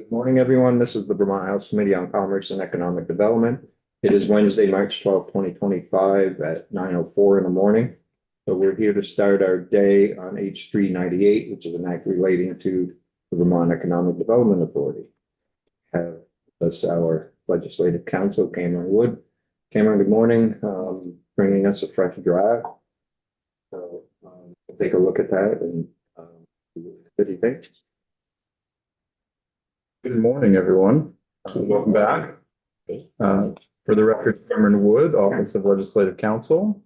Good morning, everyone. This is the Vermont House Committee on Commerce and Economic Development. It is Wednesday, March 12th, 2025 at 9:04 in the morning. So we're here to start our day on H 398, which is an act relating to the Vermont Economic Development Authority. Have us our legislative counsel, Cameron Wood. Cameron, good morning. Bringing us a fresh draft. So we'll take a look at that and see what you think. Good morning, everyone. Welcome back. For the record, Cameron Wood, Office of Legislative Counsel.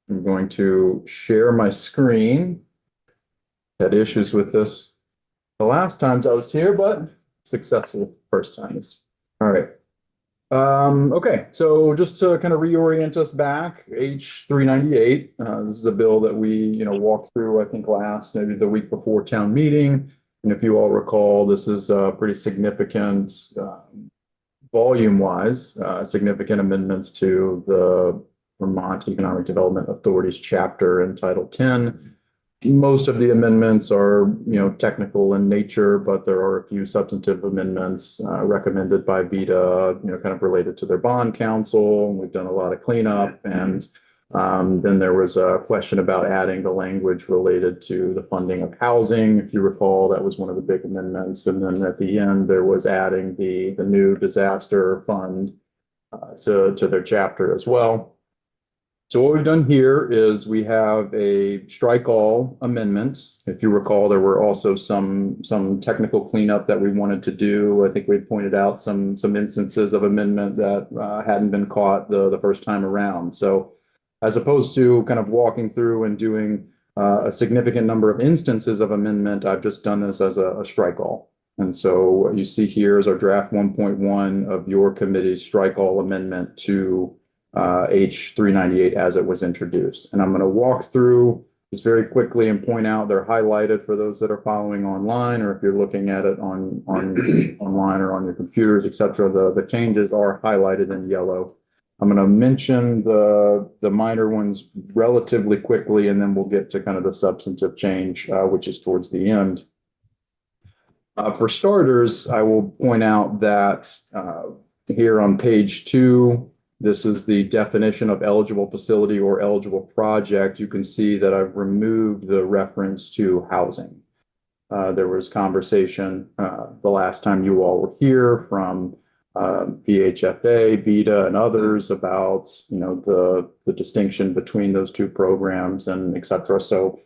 I'm going to share my screen. Had issues with this the last times I was here, but successful first times. All right. Okay, so just to kind of reorient us back, H 398. This is a bill that we walked through, I think, maybe the week before town meeting. And if you all recall, this is pretty significant volume-wise, significant amendments to the Vermont Economic Development Authority's chapter in Title 10. Most of the amendments are, technical in nature, but there are a few substantive amendments recommended by VEDA, kind of related to their bond counsel. We've done a lot of cleanup, and then there was a question about adding the language related to the funding of housing. If you recall, that was one of the big amendments. And then at the end, there was adding the new disaster fund to their chapter as well. So what we've done here is we have a strike all amendments. If you recall, there were also some technical cleanup that we wanted to do. I think we pointed out some instances of amendment that hadn't been caught the first time around. So as opposed to kind of walking through and doing a significant number of instances of amendment, I've just done this as a strike all. And so what you see here is our draft 1.1 of your committee's strike all amendment to H 398 as it was introduced. And I'm going to walk through just very quickly and point out they're highlighted for those that are following online, or if you're looking at it on online or on your computers, etc. The changes are highlighted in yellow. I'm going to mention the minor ones relatively quickly, and then we'll get to kind of the substantive change, which is towards the end. For starters, I will point out that here on page 2, this is the definition of eligible facility or eligible project. You can see that I've removed the reference to housing. There was conversation the last time you all were here from VHFA, VEDA, and others about the distinction between those two programs and et cetera. So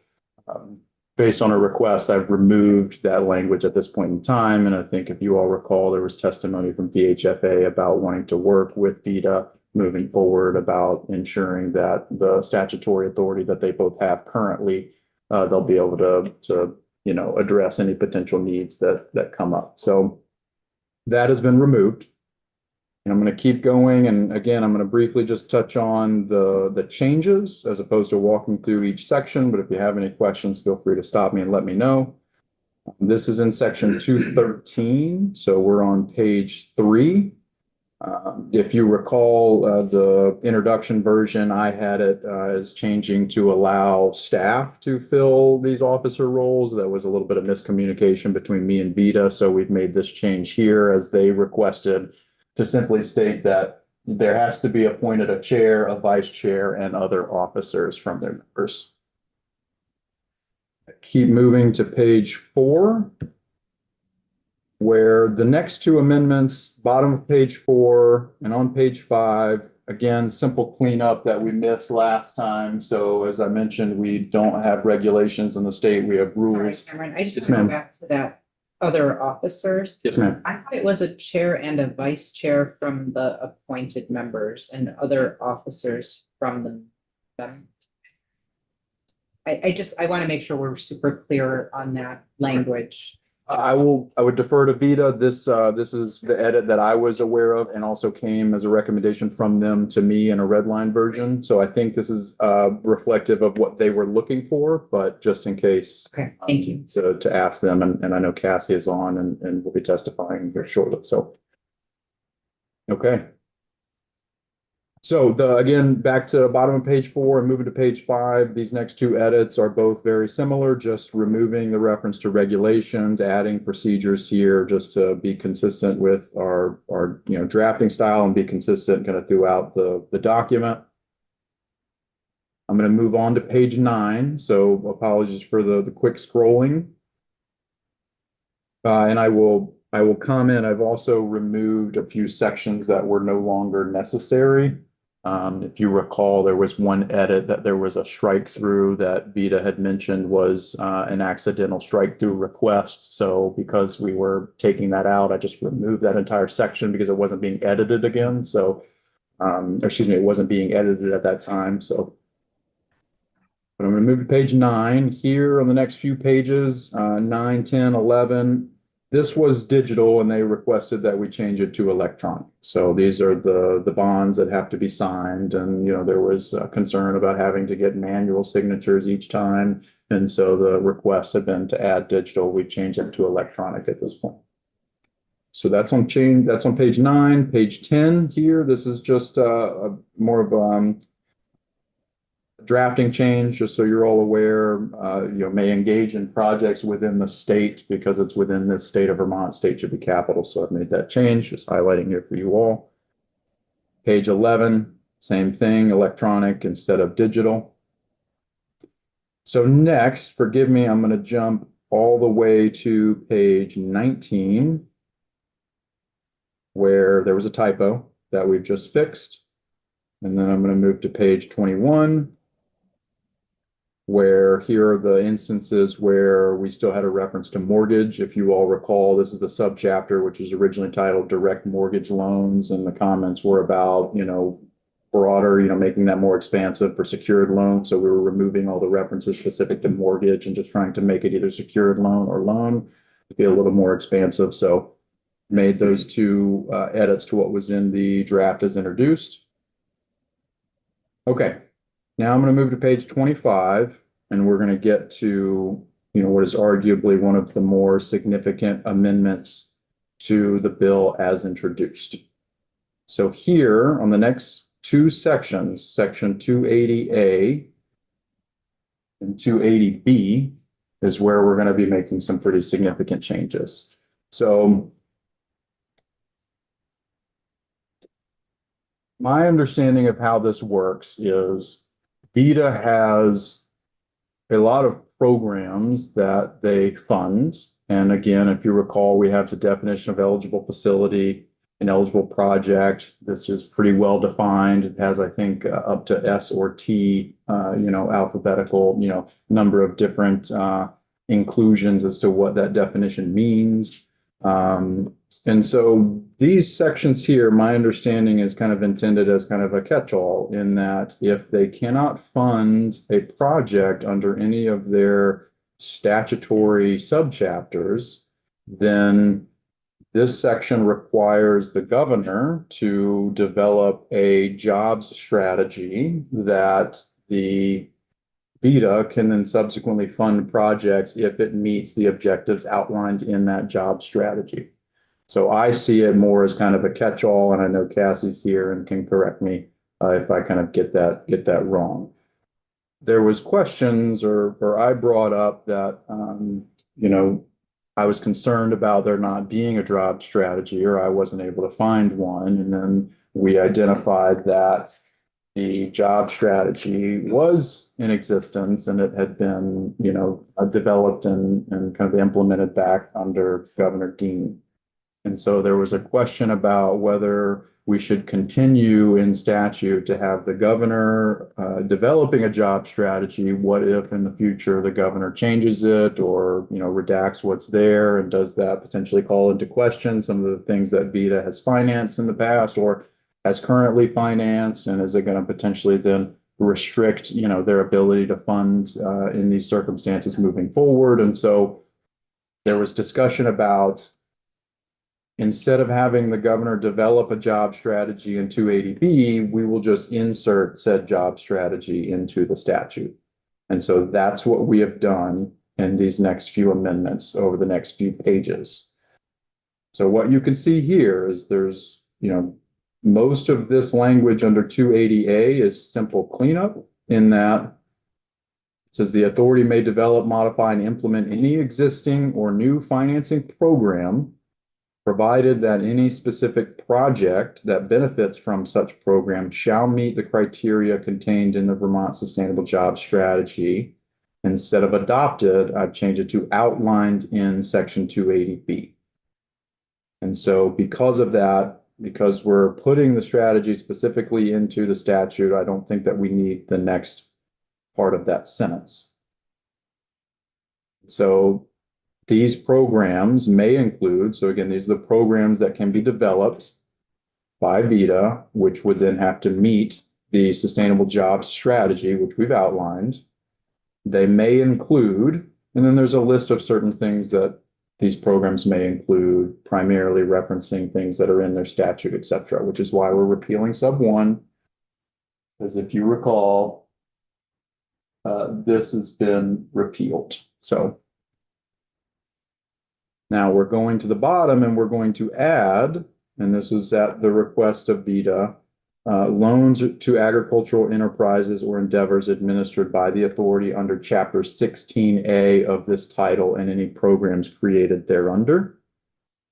based on a request, I've removed that language at this point in time. And I think if you all recall, there was testimony from VHFA about wanting to work with VEDA moving forward about ensuring that the statutory authority that they both have currently, they'll be able to address any potential needs that come up. So that has been removed. And I'm going to keep going. And again, I'm going to briefly just touch on the changes as opposed to walking through each section. But if you have any questions, feel free to stop me and let me know. This is in section 213. So we're on page 3. If you recall, the introduction version, I had it as changing to allow staff to fill these officer roles. That was a little bit of miscommunication between me and VEDA. So we've made this change here as they requested to simply state that there has to be appointed a chair, a vice chair, and other officers from their members. Keep moving to page 4, where the next two amendments, bottom of page 4 and on page 5, again, simple cleanup that we missed last time. So as I mentioned, we don't have regulations in the state. We have rules. Sorry, Cameron, I just want to go back to that other officers. Yes, ma'am. I thought it was a chair and a vice chair from the appointed members and other officers from them. I want to make sure we're super clear on that language. I would defer to VEDA. This is the edit that I was aware of and also came as a recommendation from them to me in a red line version. So I think this is reflective of what they were looking for, but just in case. Okay, thank you. To ask them, and I know Cassie is on and will be testifying here shortly. So, okay. So again, back to bottom of page 4 and moving to page 5, these next two edits are both very similar, just removing the reference to regulations, adding procedures here just to be consistent with our drafting style and be consistent kind of throughout the document. I'm going to move on to page 9. So apologies for the quick scrolling. And I will comment, I've also removed a few sections that were no longer necessary. If you recall, there was one edit that there was a strike through that Vita had mentioned was an accidental strike through request. So because we were taking that out, I just removed that entire section because it wasn't being edited again. So, excuse me, it wasn't being edited at that time. So, but I'm going to move to page 9 here on the next few pages, 9, 10, 11. This was digital and they requested that we change it to electronic. So these are the bonds that have to be signed. And, there was a concern about having to get manual signatures each time. And so the request had been to add digital. We changed it to electronic at this point. So that's on page 9. Page 10 here. This is just more of drafting change, just so you're all aware, may engage in projects within the state because it's within the state of Vermont. State should be capital. So I've made that change, just highlighting here for you all. Page 11, same thing, electronic instead of digital. So next, forgive me, I'm going to jump all the way to page 19, where there was a typo that we've just fixed. And then I'm going to move to page 21, where here are the instances where we still had a reference to mortgage. If you all recall, this is the subchapter, which was originally titled Direct Mortgage Loans, and the comments were about, broader, making that more expansive for secured loans. So we were removing all the references specific to mortgage and just trying to make it either secured loan or loan to be a little more expansive. So made those two edits to what was in the draft as introduced. Okay. Now I'm going to move to page 25, and we're going to get to, what is arguably one of the more significant amendments to the bill as introduced. So here on the next two sections, section 280A and 280B is where we're going to be making some pretty significant changes. So my understanding of how this works is Vita has a lot of programs that they fund. And again, if you recall, we have the definition of eligible facility and eligible project. This is pretty well defined. It has, I think, up to S or T, alphabetical, number of different inclusions as to what that definition means. And so these sections here, my understanding is kind of intended as kind of a catch-all in that if they cannot fund a project under any of their statutory subchapters, then this section requires the governor to develop a jobs strategy that the Vita can then subsequently fund projects if it meets the objectives outlined in that job strategy. So I see it more as kind of a catch-all, and I know Cassie's here and can correct me if I kind of get that wrong. There was questions, or I brought up that I was concerned about there not being a job strategy, or I wasn't able to find one, and then we identified that the job strategy was in existence and it had been, developed and kind of implemented back under Governor Dean. And so there was a question about whether we should continue in statute to have the governor developing a job strategy. What if in the future the governor changes it or, redacts what's there? And does that potentially call into question some of the things that Vita has financed in the past or has currently financed? And is it going to potentially then restrict, their ability to fund in these circumstances moving forward? And so there was discussion about, instead of having the governor develop a job strategy in 280B, we will just insert said job strategy into the statute. And so that's what we have done in these next few amendments over the next few pages. So what you can see here is there's, most of this language under 280A is simple cleanup in that it says the authority may develop, modify, and implement any existing or new financing program, provided that any specific project that benefits from such program shall meet the criteria contained in the Vermont Sustainable Jobs Strategy. Instead of adopted, I've changed it to outlined in section 280B. And so because of that, because we're putting the strategy specifically into the statute, I don't think that we need the next part of that sentence. So these programs may include, so again, these are the programs that can be developed by VITA, which would then have to meet the Sustainable Jobs Strategy, which we've outlined. They may include, and then there's a list of certain things that these programs may include, primarily referencing things that are in their statute, et cetera, which is why we're repealing sub 1. Because if you recall, this has been repealed. So now we're going to the bottom and we're going to add, and this is at the request of VITA, loans to agricultural enterprises or endeavors administered by the authority under Chapter 16A of this title and any programs created thereunder.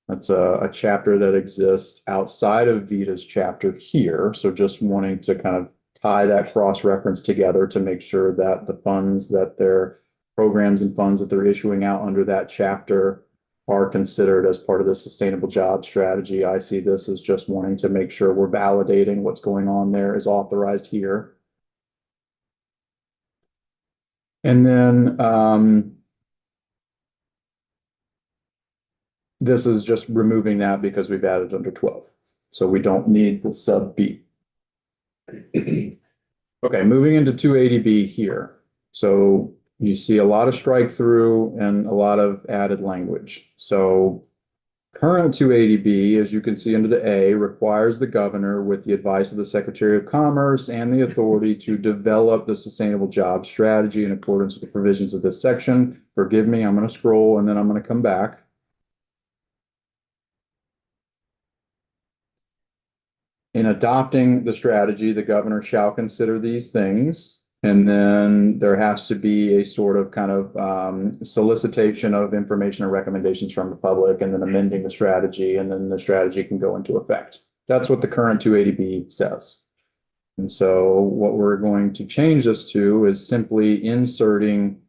That's a chapter that exists outside of VITA's chapter here. So just wanting to kind of tie that cross-reference together to make sure that the funds that their programs and funds that they're issuing out under that chapter are considered as part of the Sustainable Jobs Strategy. I see this as just wanting to make sure we're validating what's going on there is authorized here. And then this is just removing that because we've added under 12. So we don't need the sub B. Okay, moving into 280B here. So you see a lot of strike through and a lot of added language. So current 280B, as you can see under the A, requires the governor, with the advice of the Secretary of Commerce and the authority, to develop the Sustainable Jobs Strategy in accordance with the provisions of this section. Forgive me, I'm going to scroll and then I'm going to come back. In adopting the strategy, the governor shall consider these things. And then there has to be a sort of kind of solicitation of information or recommendations from the public, and then amending the strategy, and then the strategy can go into effect. That's what the current 280B says. And so what we're going to change this to is simply inserting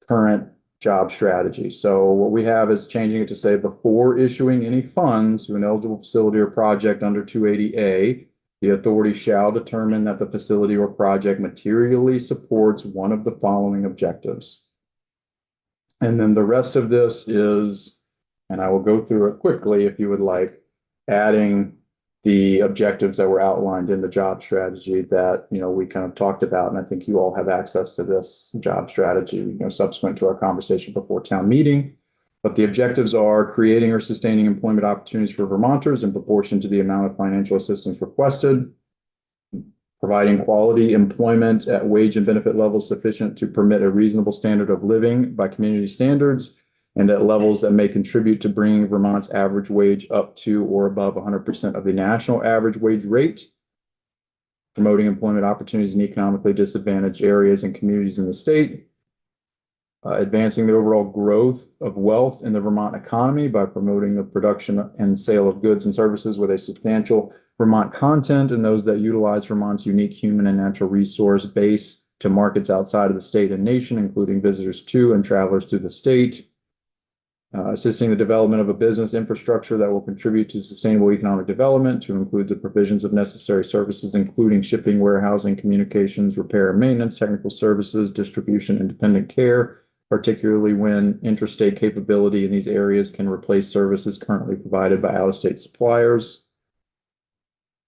current job strategy. So what we have is changing it to say, before issuing any funds to an eligible facility or project under 280A, the authority shall determine that the facility or project materially supports one of the following objectives. And then the rest of this is, and I will go through it quickly if you would like, adding the objectives that were outlined in the job strategy that, we kind of talked about. And I think you all have access to this job strategy, subsequent to our conversation before town meeting. But the objectives are creating or sustaining employment opportunities for Vermonters in proportion to the amount of financial assistance requested, providing quality employment at wage and benefit levels sufficient to permit a reasonable standard of living by community standards, and at levels that may contribute to bringing Vermont's average wage up to or above 100% of the national average wage rate, promoting employment opportunities in economically disadvantaged areas and communities in the state, advancing the overall growth of wealth in the Vermont economy by promoting the production and sale of goods and services with a substantial Vermont content, and those that utilize Vermont's unique human and natural resource base to markets outside of the state and nation, including visitors to and travelers to the state. Assisting the development of a business infrastructure that will contribute to sustainable economic development, to include the provisions of necessary services, including shipping, warehousing, communications, repair and maintenance, technical services, distribution, and dependent care, particularly when interstate capability in these areas can replace services currently provided by out-of-state suppliers.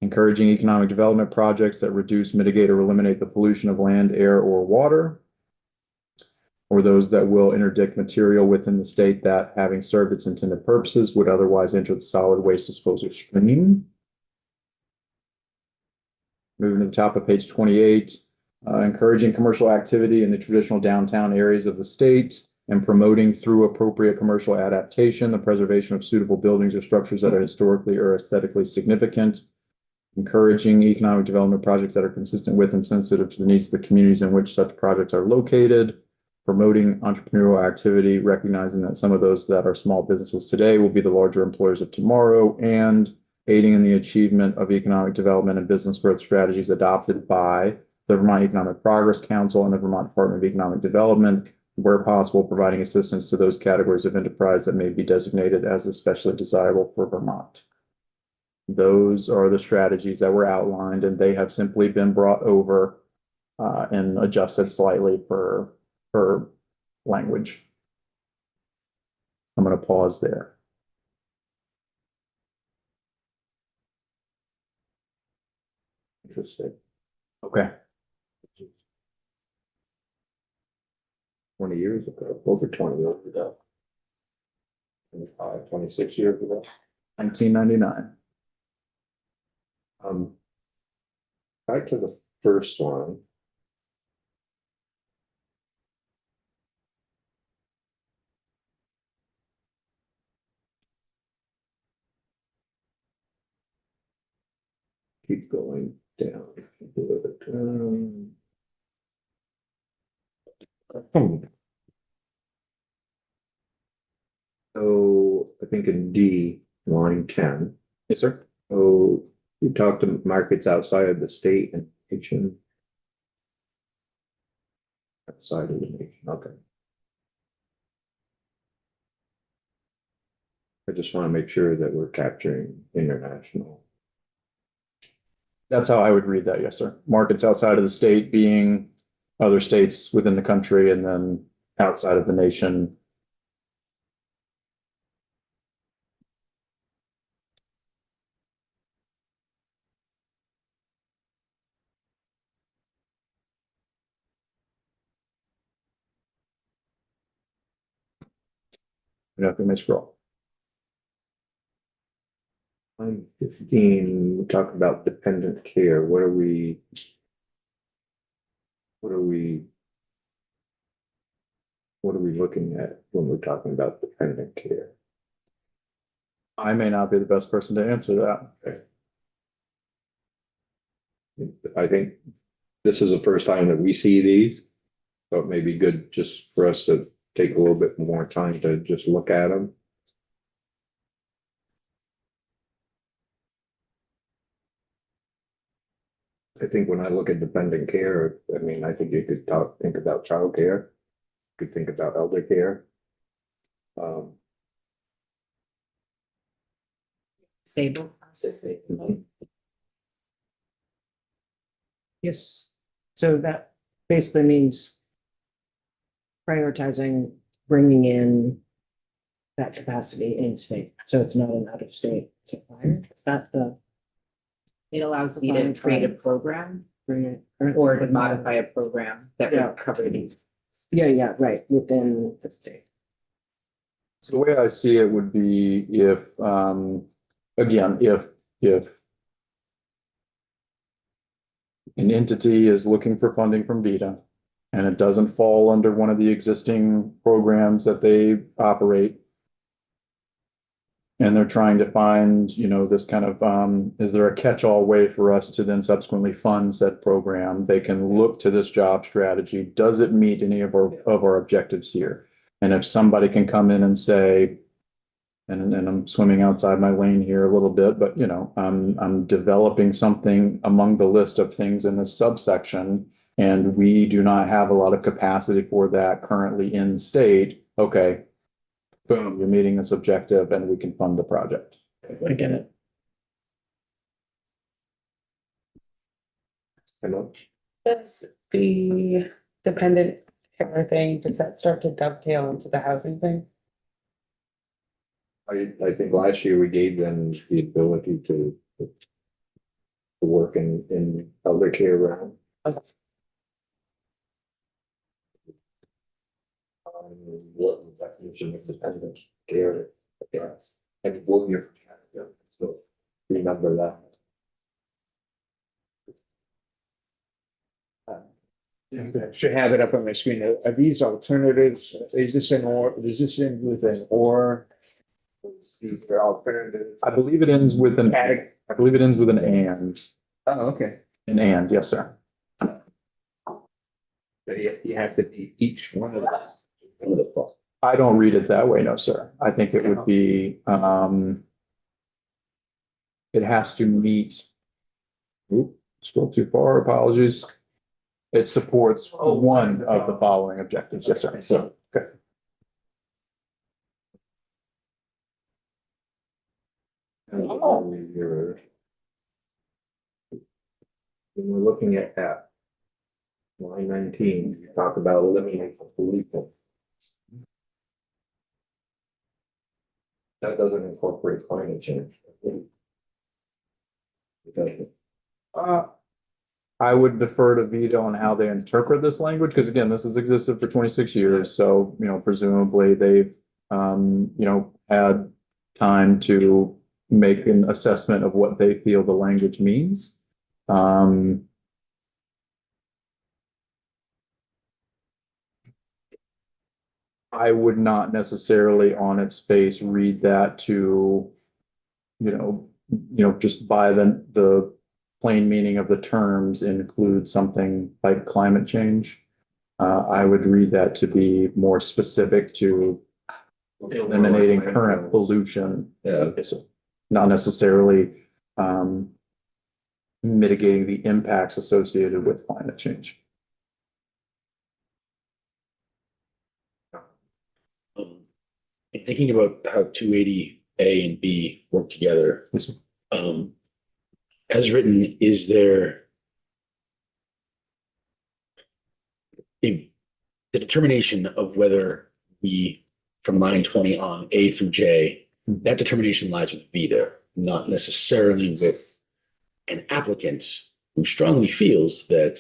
Encouraging economic development projects that reduce, mitigate, or eliminate the pollution of land, air, or water, or those that will interdict material within the state that, having served its intended purposes, would otherwise enter the solid waste disposal stream. Moving to the top of page 28, encouraging commercial activity in the traditional downtown areas of the state and promoting, through appropriate commercial adaptation, the preservation of suitable buildings or structures that are historically or aesthetically significant. encouraging economic development projects that are consistent with and sensitive to the needs of the communities in which such projects are located, promoting entrepreneurial activity, recognizing that some of those that are small businesses today will be the larger employers of tomorrow, and aiding in the achievement of economic development and business growth strategies adopted by the Vermont Economic Progress Council and the Vermont Department of Economic Development, where possible, providing assistance to those categories of enterprise that may be designated as especially desirable for Vermont. Those are the strategies that were outlined, and they have simply been brought over and adjusted slightly for language. I'm going to pause there. Interesting. Okay. 20 years ago, over 20 years ago. 25, 26 years ago. 1999. Back to the first one. Keep going down. So I think in D, line 10. Yes, sir. So we talked to markets outside of the state and nation. Outside of the nation, okay. I just want to make sure that we're capturing international. That's how I would read that. Yes, sir. Markets outside of the state being other states within the country, and then outside of the nation. Let me scroll. Line 15, we talk about dependent care. What are we looking at when we're talking about dependent care? I may not be the best person to answer that. I think this is the first time that we see these, so it may be good just for us to take a little bit more time to just look at them. I think when I look at dependent care, I mean, I think you could think about childcare, could think about elder care. Sable. Yes, so that basically means prioritizing bringing in that capacity in state, so it's not an out of state supplier. Is that the It allows me to create a program bring it? or to modify a program that would cover these. Yeah, right, within the state. So the way I see it would be if, again, if an entity is looking for funding from VITA and it doesn't fall under one of the existing programs that they operate, and they're trying to find, this kind of, is there a catch-all way for us to then subsequently fund said program? They can look to this job strategy. Does it meet any of our objectives here? And if somebody can come in and say, and I'm swimming outside my lane here a little bit, but I'm developing something among the list of things in this subsection, and we do not have a lot of capacity for that currently in state. Okay. Boom, you're meeting this objective and we can fund the project. I get it. Hello? Does the dependent care thing, does that start to dovetail into the housing thing? I think last year we gave them the ability to work in elder care realm. Okay. What the definition of dependent care is. And will you so remember that? I should have it up on my screen. Are these alternatives? Is this in with an or? These are alternatives. I believe it ends with an I believe it ends with an and, Oh, okay. yes, sir. So you have to be each one of the. I don't read it that way, no, sir. I think it would be, it has to meet. Oop, scroll too far, apologies. It supports one of the following objectives, yes, sir. So, okay. When we're looking at that. Line 19, you talk about eliminating pollution. That doesn't incorporate climate change. It doesn't. I would defer to Vito on how they interpret this language, because again, this has existed for 26 years, so, presumably they've, had time to make an assessment of what they feel the language means. I would not necessarily on its face read that to, just by the plain meaning of the terms include something like climate change. I would read that to be more specific to eliminating current pollution. Yeah. So not necessarily, mitigating the impacts associated with climate change. In thinking about how 280 A and B work together, Yes, sir. as written, is there the determination of whether we, from line 20 on A through J, that determination lies with VEDA, not necessarily with an applicant who strongly feels that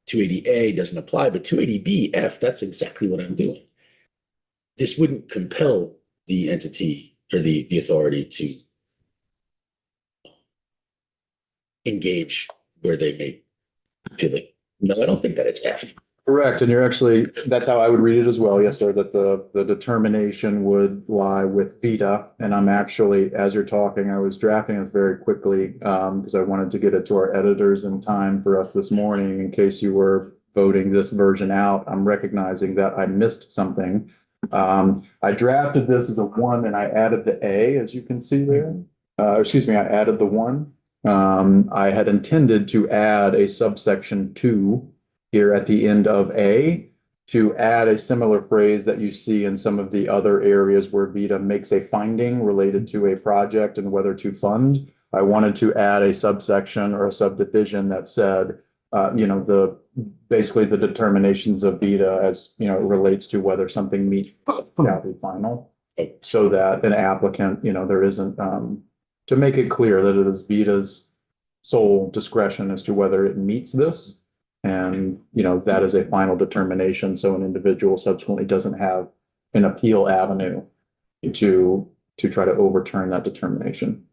280A doesn't apply, but 280B, F, that's exactly what I'm doing. This wouldn't compel the entity or the authority to engage where they may feel like, no, I don't think that it's F. Correct, and that's how I would read it as well, yes, sir, that the determination would lie with VEDA. And I'm actually, as you're talking, I was drafting this very quickly, because I wanted to get it to our editors in time for us this morning, in case you were voting this version out. I'm recognizing that I missed something. I drafted this as a 1 and I added the A, as you can see there. I added the 1. I had intended to add a subsection 2 here at the end of A to add a similar phrase that you see in some of the other areas where VEDA makes a finding related to a project and whether to fund. I wanted to add a subsection or a subdivision that said, basically the determinations of VEDA as, relates to whether something meets shall be final. So that an applicant, there isn't, to make it clear that it is VEDA's sole discretion as to whether it meets this. And, that is a final determination. So an individual subsequently doesn't have an appeal avenue to try to overturn that determination.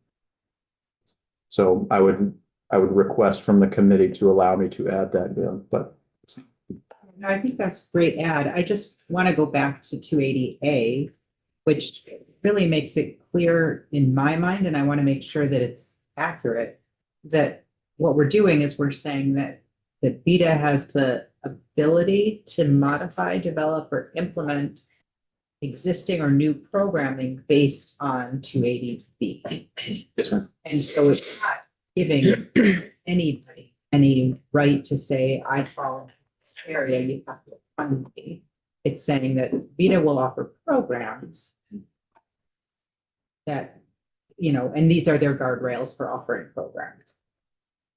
So I would request from the committee to allow me to add that in, but. I think that's a great add. I just want to go back to 280A, which really makes it clear in my mind, and I want to make sure that it's accurate, that what we're doing is we're saying that VEDA has the ability to modify, develop, or implement existing or new programming based on 280B. Yes, ma'am. And so it's not giving anybody any right to say, I fall in this area, you have to fund me. It's saying that VEDA will offer programs that, and these are their guardrails for offering programs.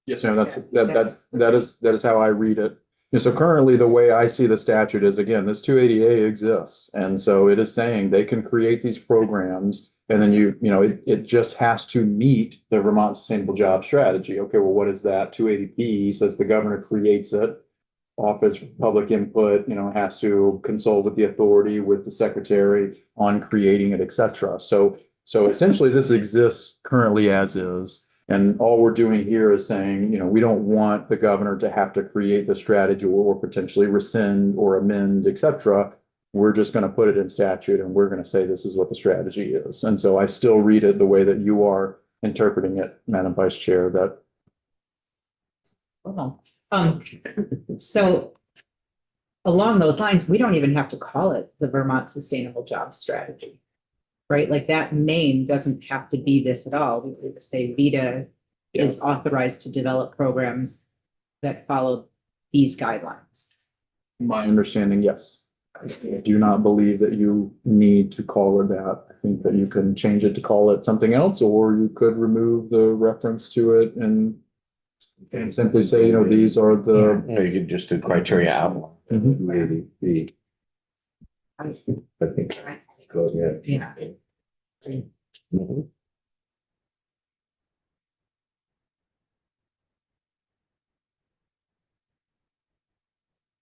Yes, ma'am, that is how I read it. So currently, the way I see the statute is, again, this 280A exists. And so it is saying they can create these programs, and then it just has to meet the Vermont Sustainable Job Strategy. Okay, well, what is that? 280B says the governor creates it, offers public input, has to consult with the authority, with the secretary on creating it, et cetera. So essentially, this exists currently as is. And all we're doing here is saying, we don't want the governor to have to create the strategy or potentially rescind or amend, et cetera. We're just going to put it in statute and we're going to say this is what the strategy is. And so I still read it the way that you are interpreting it, Madam Vice Chair, that Oh, so along those lines, we don't even have to call it the Vermont Sustainable Jobs Strategy. Right? Like that name doesn't have to be this at all. We could just say VITA is authorized to develop programs that follow these guidelines. my understanding, yes. I do not believe that you need to call it that. I think that you can change it to call it something else, or you could remove the reference to it and simply say, these are the. You could just do criteria outline. Mhm. Maybe the, I think, go ahead. Yeah. Mhm.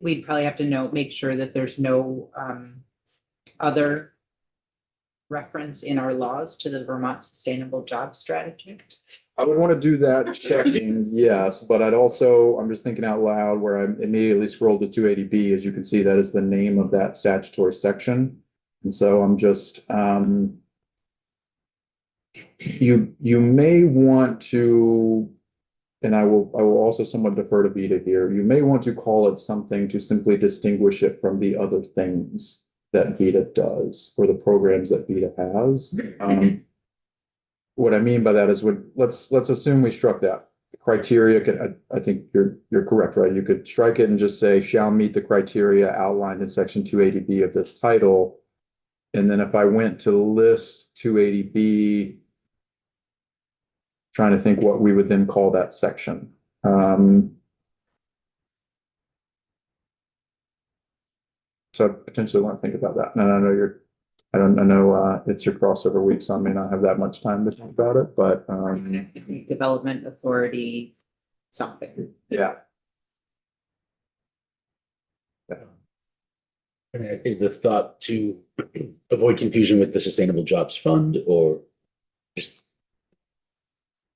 We'd probably have to make sure that there's no other reference in our laws to the Vermont Sustainable Jobs Strategy. I would want to do that checking, yes, but I'm just thinking out loud where I immediately scrolled to 280B. As you can see, that is the name of that statutory section. And so I'm just, you may want to, and I will also somewhat defer to VITA here. You may want to call it something to simply distinguish it from the other things that VITA does, or the programs that VITA has. What I mean by that is, let's assume we struck that. The criteria I think you're correct, right? You could strike it and just say shall meet the criteria outlined in section 280B of this title. And then if I went to list 280B, trying to think what we would then call that section. So I potentially want to think about that. And I know it's your crossover week, so I may not have that much time to think about it, but Development Authority, something. yeah. Is the thought to avoid confusion with the Sustainable Jobs Fund, or just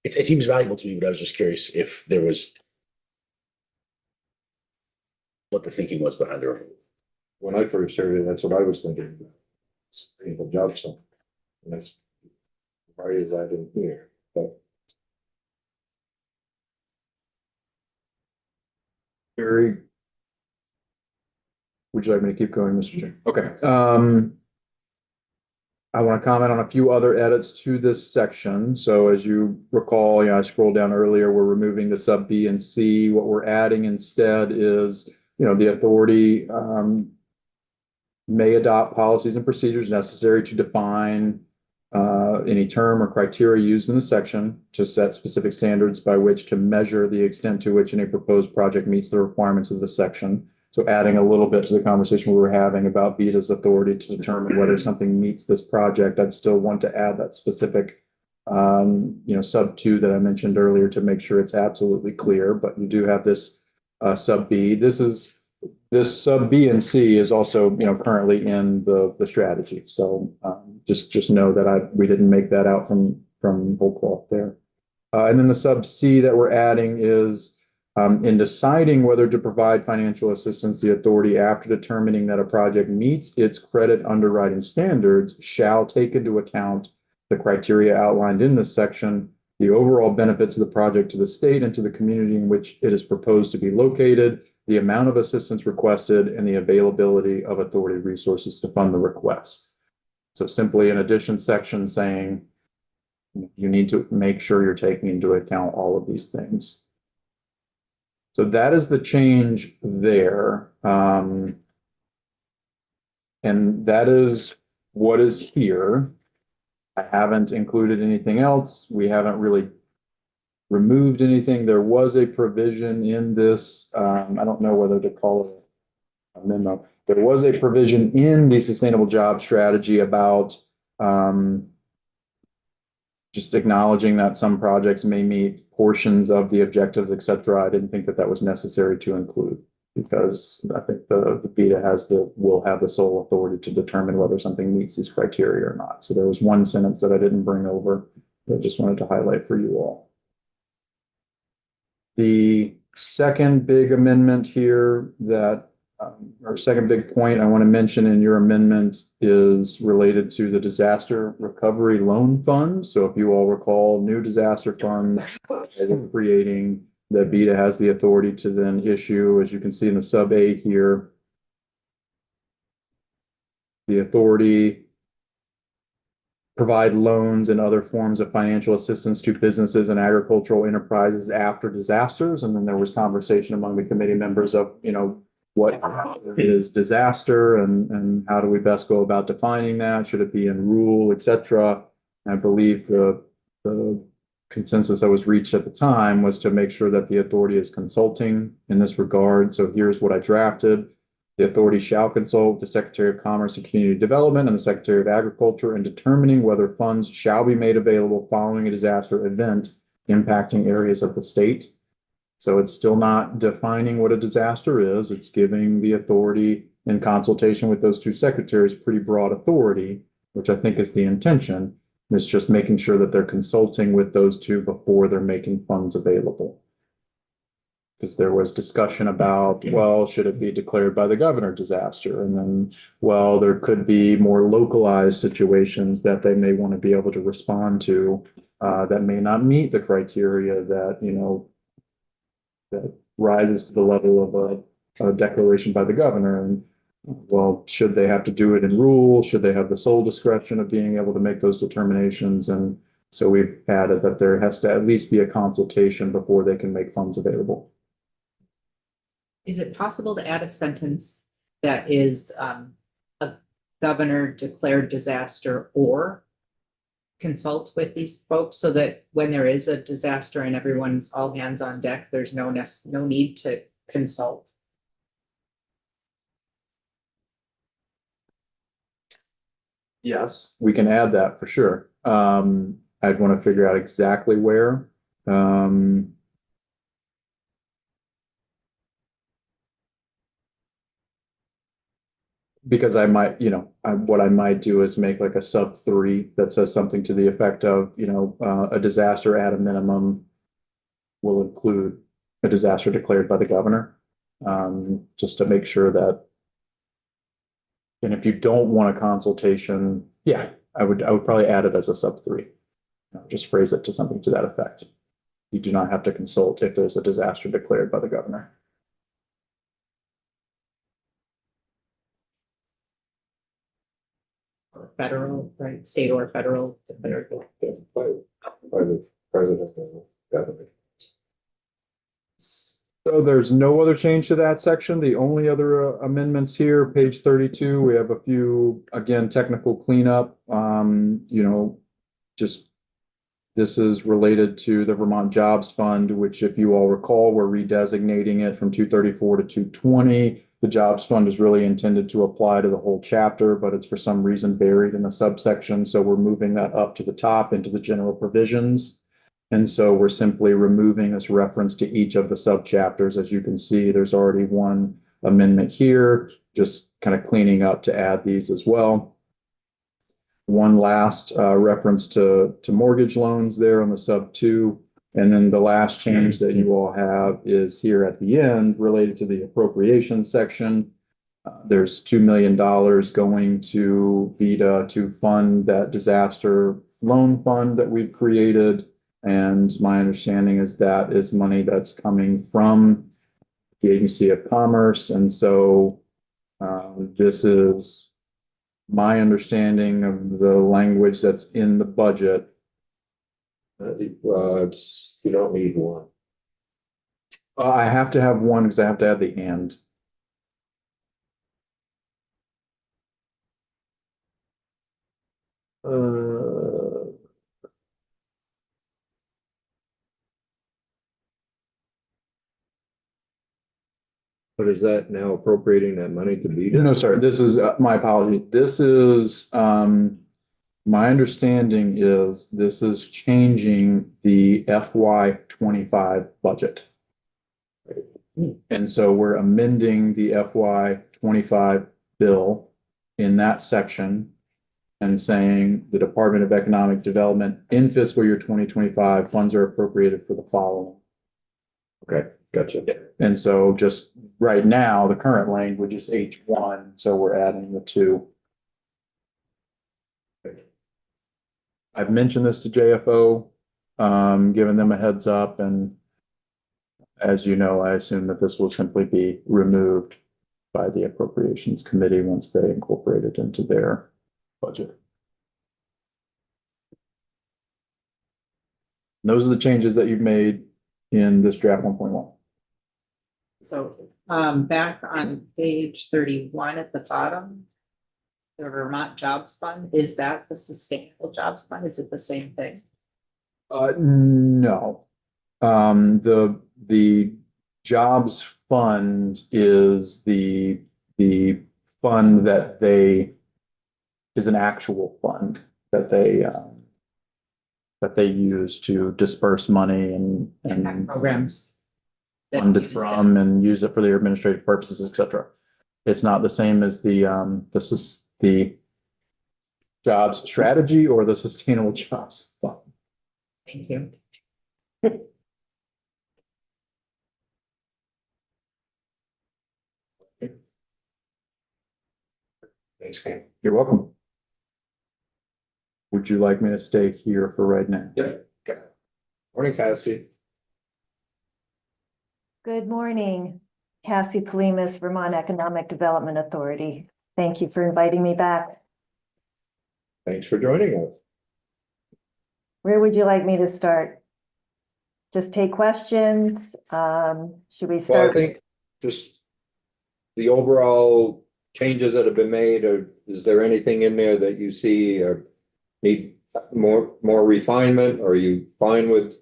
it seems valuable to me, but I was just curious if there was what the thinking was behind the removal. When I first heard it, that's what I was thinking. Sustainable job stuff. And that's why is that in here? But Very. Would you like me to keep going, Mr. Chair? Okay. I want to comment on a few other edits to this section. So as you recall, I scrolled down earlier, we're removing the sub B and C. What we're adding instead is, the authority may adopt policies and procedures necessary to define any term or criteria used in the section to set specific standards by which to measure the extent to which any proposed project meets the requirements of the section. So adding a little bit to the conversation we were having about VITA's authority to determine whether something meets this project, I'd still want to add that specific, sub 2 that I mentioned earlier to make sure it's absolutely clear. But you do have this sub B. This sub B and C is also, currently in the strategy. So just know that we didn't make that out from whole cloth there. And then the sub C that we're adding is in deciding whether to provide financial assistance, the authority, after determining that a project meets its credit underwriting standards, shall take into account the criteria outlined in this section, the overall benefits of the project to the state and to the community in which it is proposed to be located, the amount of assistance requested, and the availability of authority resources to fund the request. So simply an addition section saying you need to make sure you're taking into account all of these things. So that is the change there. And that is what is here. I haven't included anything else. We haven't really removed anything. There was a provision in this, I don't know whether to call it a memo. There was a provision in the Sustainable Job Strategy about just acknowledging that some projects may meet portions of the objectives, et cetera. I didn't think that was necessary to include, because I think the VITA will have the sole authority to determine whether something meets these criteria or not. So there was one sentence that I didn't bring over that I just wanted to highlight for you all. The second big amendment here that Our second big point I want to mention in your amendment is related to the disaster recovery loan fund. So if you all recall, new disaster fund that we're creating, that VITA has the authority to then issue, as you can see in the sub A here, the authority provide loans and other forms of financial assistance to businesses and agricultural enterprises after disasters. And then there was conversation among the committee members of, what is disaster and how do we best go about defining that? Should it be in rule, et cetera? I believe the consensus that was reached at the time was to make sure that the authority is consulting in this regard. So here's what I drafted. The authority shall consult with the Secretary of Commerce and Community Development and the Secretary of Agriculture in determining whether funds shall be made available following a disaster event impacting areas of the state. So it's still not defining what a disaster is. It's giving the authority in consultation with those two secretaries pretty broad authority, which I think is the intention. It's just making sure that they're consulting with those two before they're making funds available. Because there was discussion about, well, should it be declared by the governor disaster? And then, well, there could be more localized situations that they may want to be able to respond to that may not meet the criteria that, that rises to the level of a declaration by the governor. And well, should they have to do it in rule? Should they have the sole discretion of being able to make those determinations? And so we've added that there has to at least be a consultation before they can make funds available. Is it possible to add a sentence that is a governor declared disaster or consult with these folks so that when there is a disaster and everyone's all hands on deck, there's no need to consult? Yes, we can add that for sure. I'd want to figure out exactly where. Because I might, what I might do is make like a sub 3 that says something to the effect of, a disaster at a minimum will include a disaster declared by the governor. Just to make sure that, and if you don't want a consultation, yeah, I would probably add it as a sub 3. Just phrase it to something to that effect. You do not have to consult if there's a disaster declared by the governor. Or federal, right? State or federal. By the president of the government. So there's no other change to that section. The only other amendments here, page 32, we have a few, again, technical cleanup. Just this is related to the Vermont Jobs Fund, which if you all recall, we're redesignating it from 234 to 220. The Jobs Fund is really intended to apply to the whole chapter, but it's for some reason buried in the subsection. So we're moving that up to the top into the general provisions. And so we're simply removing this reference to each of the subchapters. As you can see, there's already one amendment here, just kind of cleaning up to add these as well. One last reference to mortgage loans there on the sub 2. And then the last change that you all have is here at the end related to the appropriation section. There's $2 million going to VITA to fund that disaster loan fund that we've created. And my understanding is that is money that's coming from the Agency of Commerce. And so this is my understanding of the language that's in the budget. You don't need one. I have to have one because I have to add the and. But is that now appropriating that money to be No, done? sorry, this is my apology. This is my understanding is this is changing the FY25 budget. And so we're amending the FY25 bill in that section and saying the Department of Economic Development in fiscal year 2025 funds are appropriated for the following. Okay, Gotcha. And so just right now, the current language is H1, so we're adding the two. I've mentioned this to JFO, given them a heads up, and as you know, I assume that this will simply be removed by the Appropriations Committee once they incorporate it into their budget. And those are the changes that you've made in this draft 1.1. So, back on page 31 at the bottom, the Vermont Jobs Fund, is that the Sustainable Jobs Fund? Is it the same thing? No. The Jobs Fund is the fund that is an actual fund that they use to disperse money and Programs. that fund it use from and use it for their administrative purposes, et cetera. It's not the same as the jobs strategy or the sustainable jobs fund. Thank you. Thanks, Cam. You're welcome. Would you like me to stay here for right now? Yep. Okay. Morning, Cassie. Good morning, Cassie Kalimas, Vermont Economic Development Authority. Thank you for inviting me back. Thanks for joining us. Where would you like me to start? Just take questions? Should we Well, I start? think just the overall changes that have been made, or is there anything in there that you see or need more refinement? Or are you fine with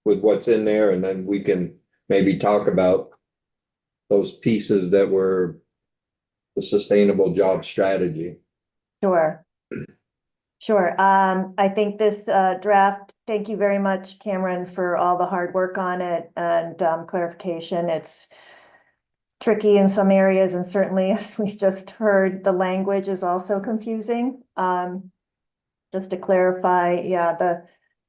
what's in there? And then we can maybe talk about those pieces that were the sustainable job strategy. Sure. Sure. I think this draft, thank you very much, Cameron, for all the hard work on it and clarification. It's tricky in some areas, and certainly, as we just heard, the language is also confusing. Just to clarify, yeah, the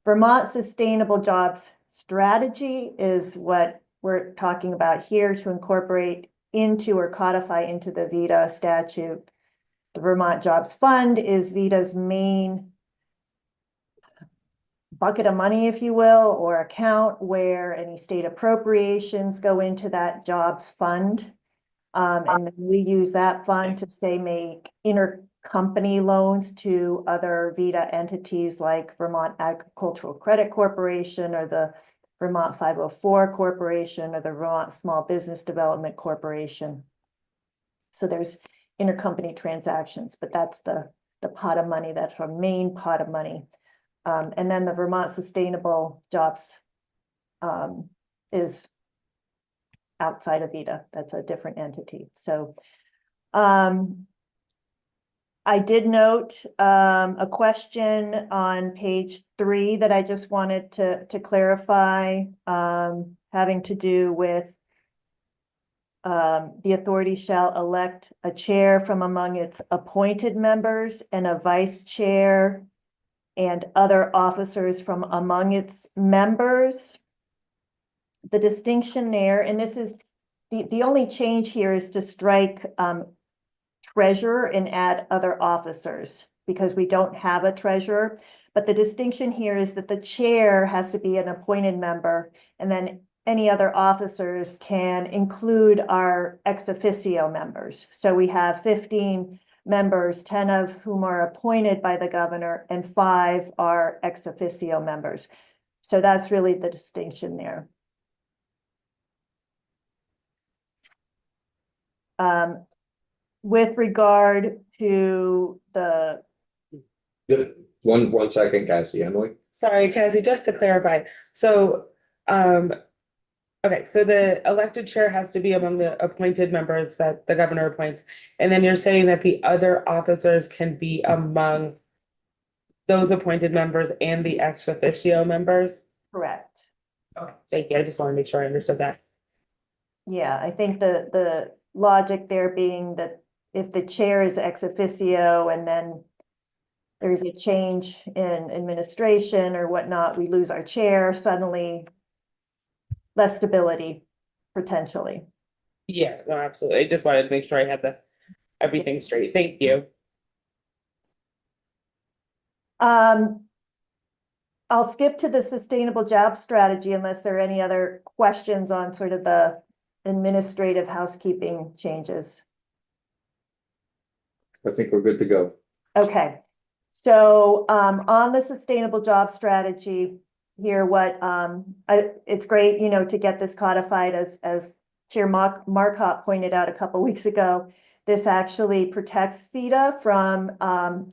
Vermont Sustainable Jobs Strategy is what we're talking about here, to incorporate into or codify into the VEDA statute. The Vermont Jobs Fund is VEDA's main bucket of money, if you will, or account where any state appropriations go into that jobs fund. And then we use that fund to, say, make intercompany loans to other VEDA entities like Vermont Agricultural Credit Corporation or the Vermont 504 Corporation or the Vermont Small Business Development Corporation. So there's intercompany transactions, but that's the pot of money, that's our main pot of money. And then the Vermont Sustainable Jobs is outside of VEDA. That's a different entity. So I did note a question on page 3 that I just wanted to clarify, having to do with the authority shall elect a chair from among its appointed members and a vice chair and other officers from among its members. The distinction there, and this is the only change here, is to strike treasurer and add other officers, because we don't have a treasurer. But the distinction here is that the chair has to be an appointed member, and then any other officers can include our ex officio members. So we have 15 members, 10 of whom are appointed by the governor, and 5 are ex officio members. So that's really the distinction there. With regard to the One second, Cassie, Emily. Sorry, Cassie, just to clarify, so, okay, so the elected chair has to be among the appointed members that the governor appoints. And then you're saying that the other officers can be among those appointed members and the ex officio members? correct. Okay, thank you. I just want to make sure I understood that. Yeah, I think the logic there being that if the chair is ex officio and then there's a change in administration or whatnot, we lose our chair, suddenly less stability potentially. Yeah, no, absolutely. I just wanted to make sure I had everything straight. Thank you. I'll skip to the sustainable job strategy unless there are any other questions on sort of the administrative housekeeping changes. I think we're good to go. Okay, so on the sustainable job strategy here, it's great, to get this codified as Chair Marcotte pointed out a couple weeks ago. This actually protects VITA from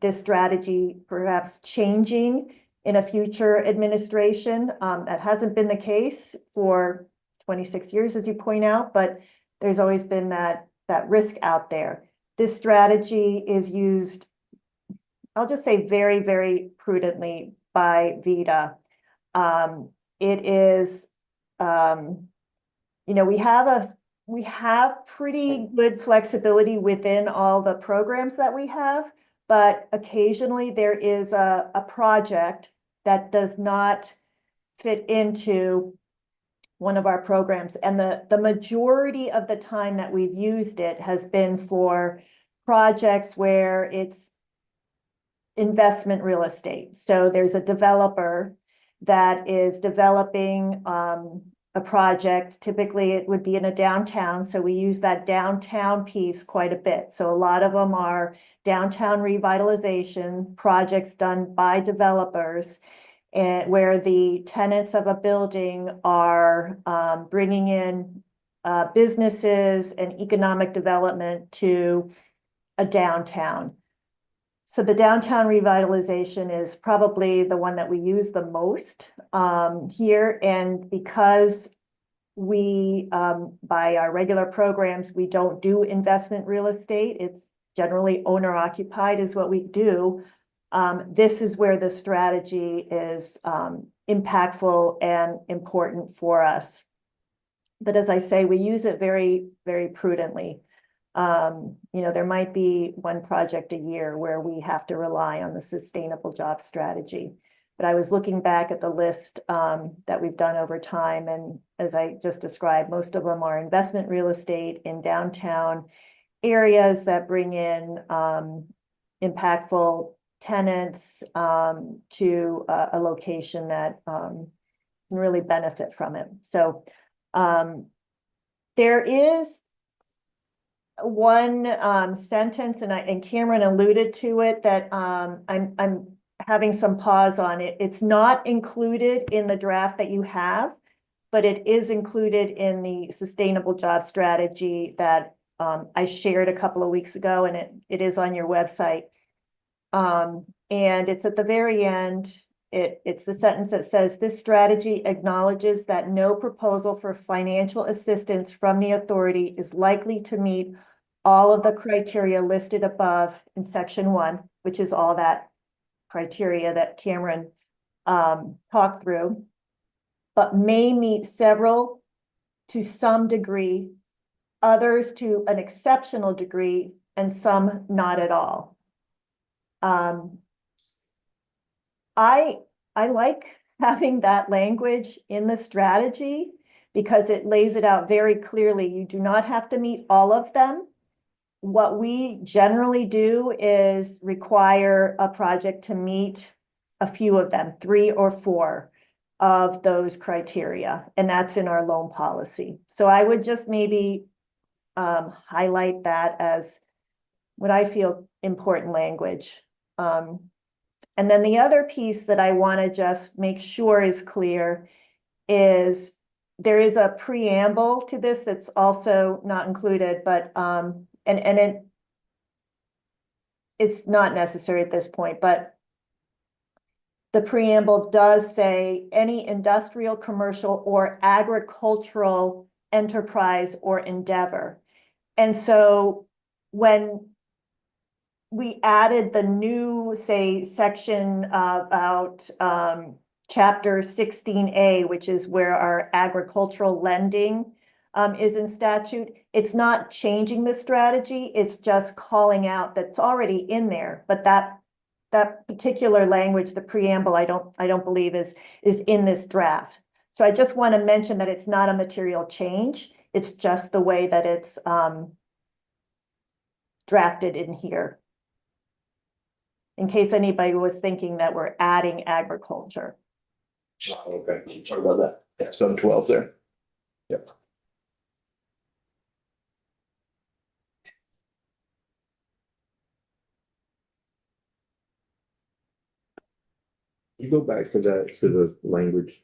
this strategy perhaps changing in a future administration. That hasn't been the case for 26 years, as you point out, but there's always been that risk out there. This strategy is used, I'll just say very, very prudently by VITA. It is, we have pretty good flexibility within all the programs that we have, but occasionally there is a project that does not fit into one of our programs. And the majority of the time that we've used it has been for projects where it's investment real estate. So there's a developer that is developing a project. Typically it would be in a downtown. So we use that downtown piece quite a bit. So a lot of them are downtown revitalization projects done by developers, and where the tenants of a building are bringing in businesses and economic development to a downtown. So the downtown revitalization is probably the one that we use the most here. And because we, by our regular programs, we don't do investment real estate, it's generally owner occupied is what we do. This is where the strategy is impactful and important for us. But as I say, we use it very, very prudently. There might be one project a year where we have to rely on the sustainable job strategy. But I was looking back at the list that we've done over time, and as I just described, most of them are investment real estate in downtown areas that bring in impactful tenants to a location that can really benefit from it. So there is one sentence, and Cameron alluded to it, that I'm having some pause on it. It's not included in the draft that you have, but it is included in the sustainable job strategy that I shared a couple of weeks ago, and it is on your website. And it's at the very end. It's the sentence that says, this strategy acknowledges that no proposal for financial assistance from the authority is likely to meet all of the criteria listed above in section 1, which is all that criteria that Cameron talked through, but may meet several to some degree, others to an exceptional degree, and some not at all. I like having that language in the strategy because it lays it out very clearly. You do not have to meet all of them. What we generally do is require a project to meet a few of them, 3 or 4 of those criteria, and that's in our loan policy. So I would just maybe highlight that as what I feel important language. And then the other piece that I want to just make sure is clear is there is a preamble to this that's also not included, but it's not necessary at this point, but the preamble does say any industrial, commercial, or agricultural enterprise or endeavor. And so when we added the new, say, section about chapter 16A, which is where our agricultural lending is in statute. It's not changing the strategy, it's just calling out that's already in there, but that particular language, the preamble, I don't believe is in this draft. So I just want to mention that it's not a material change. It's just the way that it's drafted in here. In case anybody was thinking that we're adding agriculture. Okay. Sorry about that. Yeah, sub 12 there. Yep. You go back to that, to the language.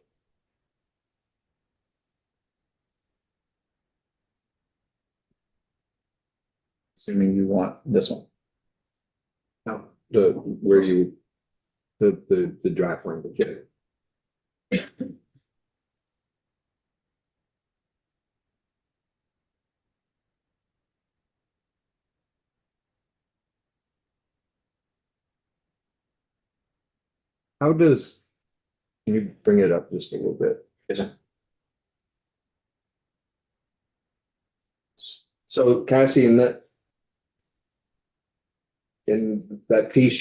Assuming you want this one. No, the, where you, the draft language. Yeah. How does, can you bring it up just a little bit? So Cassie, in that piece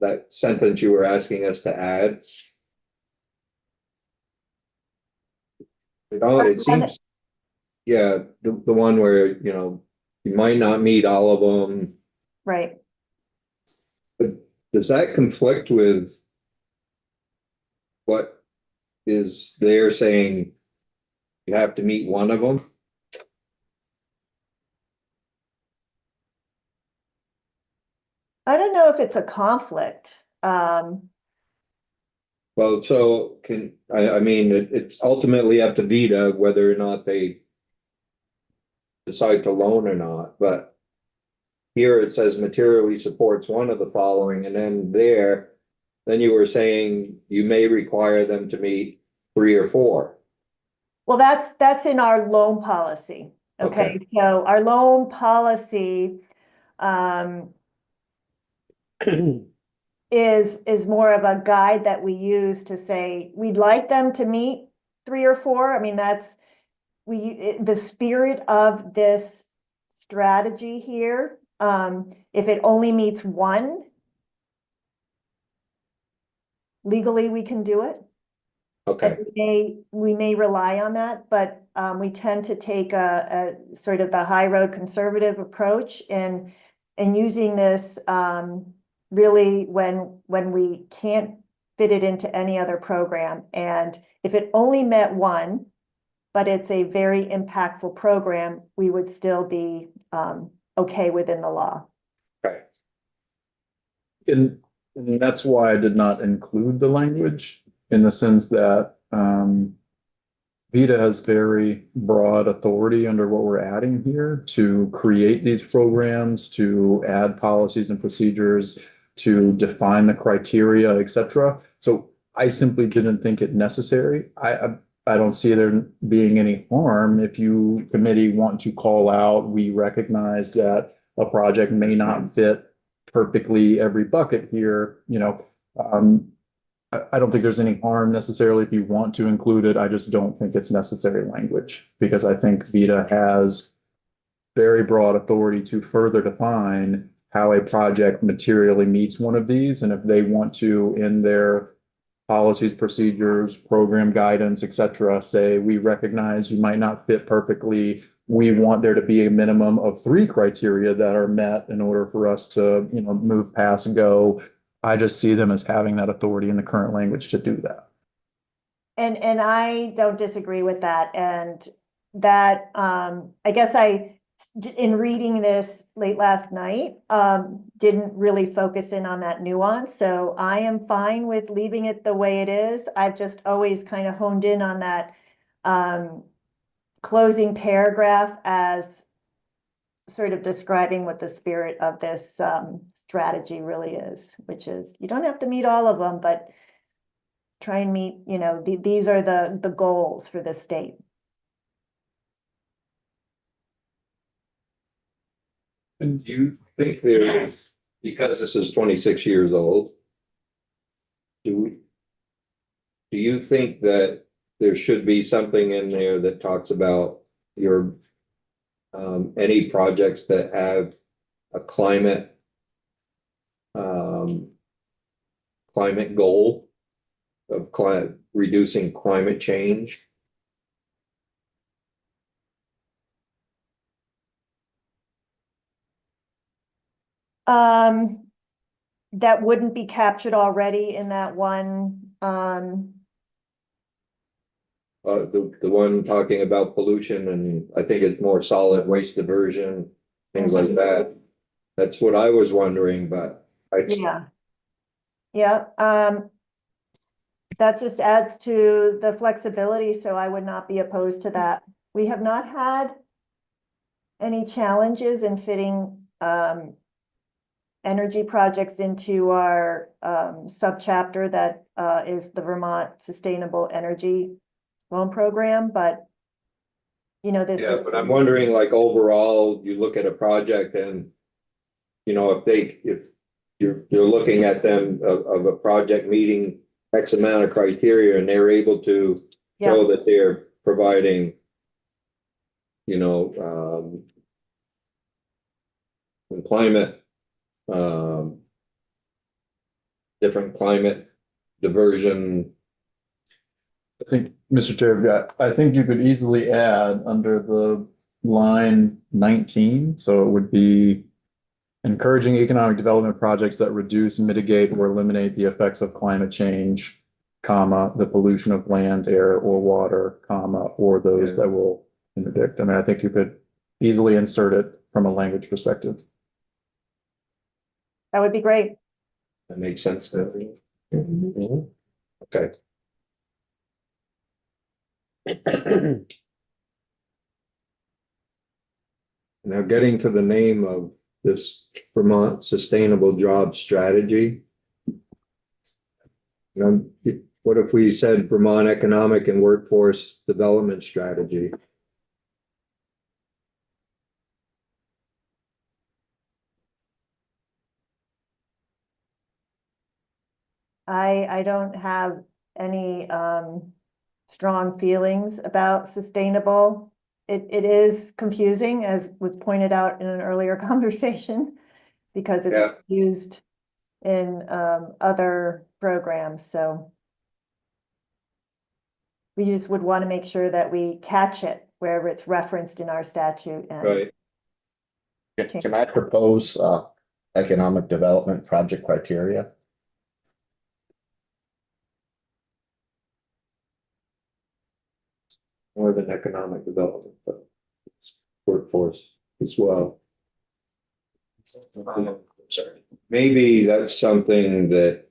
that sentence you were asking us to add. It seems, yeah, the one where, you know, you might not meet all of them. Right. Does that conflict with what is there saying you have to meet one of them? I don't know if it's a conflict. Well, so I mean, it's ultimately up to VITA whether or not they decide to loan or not, but here it says materially supports one of the following, and then you were saying you may require them to meet 3 or 4. Well, that's in our loan policy. Okay, so our loan policy is more of a guide that we use to say we'd like them to meet 3 or 4. I mean, that's the spirit of this strategy here. If it only meets 1, legally we can do it. Okay. And we may rely on that, but we tend to take a sort of the high road conservative approach in using this really when we can't fit it into any other program. And if it only met 1, but it's a very impactful program, we would still be okay within the law. Okay. And that's why I did not include the language in the sense that VITA has very broad authority under what we're adding here to create these programs, to add policies and procedures, to define the criteria, etc. So I simply didn't think it necessary. I don't see there being any harm if you committee want to call out, we recognize that a project may not fit perfectly every bucket here, you know. I don't think there's any harm necessarily if you want to include it. I just don't think it's necessary language because I think VITA has very broad authority to further define how a project materially meets one of these. And if they want to, in their policies, procedures, program guidance, etc., say, we recognize you might not fit perfectly. We want there to be a minimum of 3 criteria that are met in order for us to, you know, move past and go. I just see them as having that authority in the current language to do that. And I don't disagree with that. And that I guess in reading this late last night, didn't really focus in on that nuance. So I am fine with leaving it the way it is. I've just always kind of honed in on that closing paragraph as sort of describing what the spirit of this strategy really is, which is you don't have to meet all of them, but try and meet, you know, these are the goals for the state. And do you think there's, because this is 26 years old, do you think that there should be something in there that talks about your any projects that have a climate goal of reducing climate change? that wouldn't be captured already in that one, The one talking about pollution, and I think it's more solid waste diversion, things like that. That's what I was wondering, but yeah. Yeah, that just adds to the flexibility, so I would not be opposed to that. We have not had any challenges in fitting, energy projects into our, subchapter that, is the Vermont Sustainable Energy Loan Program, but you know, this yeah, is. but I'm wondering, like, overall, you look at a project and, you know, if you're looking at them of a project meeting X amount of criteria and they're able to Yeah. show that they're providing, you know, in climate, different climate diversion. I think, Mr. Chair, I think you could easily add under the line 19, so it would be encouraging economic development projects that reduce, mitigate, or eliminate the effects of climate change, comma, the pollution of land, air, or water, comma, or those Yeah. that will interdict. I mean, I think you could easily insert it from a language perspective. That would be great. That makes sense. Okay. Now, getting to the name of this Vermont Sustainable Job Strategy. What if we said Vermont Economic and Workforce Development Strategy? I don't have any, strong feelings about sustainable. It is confusing, as was pointed out in an earlier conversation, because Yeah. it's used in, other programs, so. We just would want to make sure that we catch it wherever it's referenced in our statute and. Right. Can I propose economic development project criteria? More than economic development, but workforce as well. Sorry. Maybe that's something that